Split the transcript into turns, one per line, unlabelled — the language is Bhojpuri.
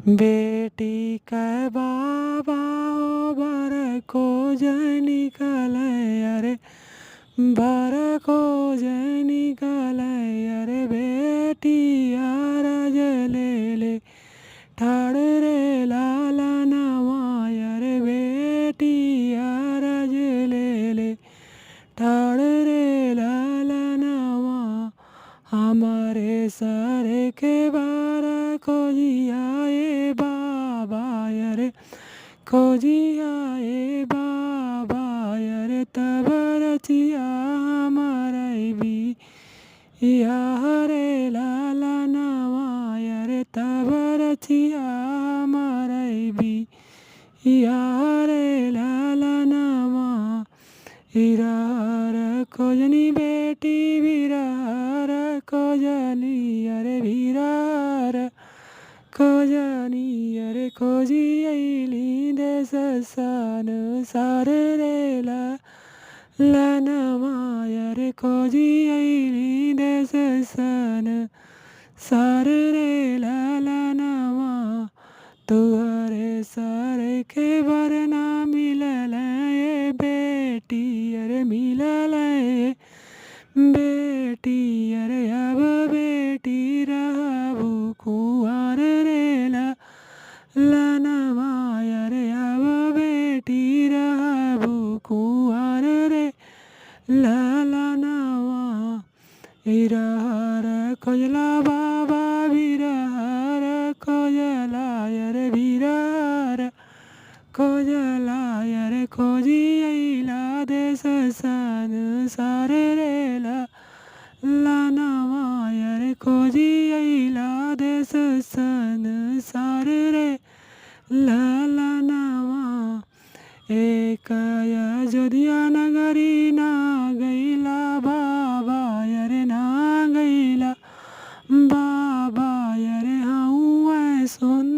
बेटी कै बाबा बर को निकल अरे बर को निकल अरे बेटी रज ले ले ठाड़ रे लाला नवा अरे बेटी रज ले ले ठाड़ रे लाला नवा हमारे सर के बार खोजिया ए बाबा अरे खोजिया ए बाबा अरे तब रचिया हमारा भी या हरे लाला नवा अरे तब रचिया हमारा भी या हरे लाला नवा हीरार खोजनी बेटी वीरार खोजनी अरे वीरार खोजनी अरे खोजी अली देश सन सार रे लनवा अरे खोजी अली देश सन सार रे लनवा तुहरे सर के वरना मिलल ए बेटी अरे मिलल ए बेटी अरे अब बेटी रहबू कुंवर रे लनवा अरे अब बेटी रहबू कुंवर रे लनवा वीरहर खोजला बाबा वीरहर खोजला अरे वीरहर खोजला अरे खोजी अइला देश सन सार रे लनवा अरे खोजी अइला देश सन सार रे लनवा एक अयोध्या नगरी ना गैला बाबा अरे ना गैला बाबा अरे हाँ सुन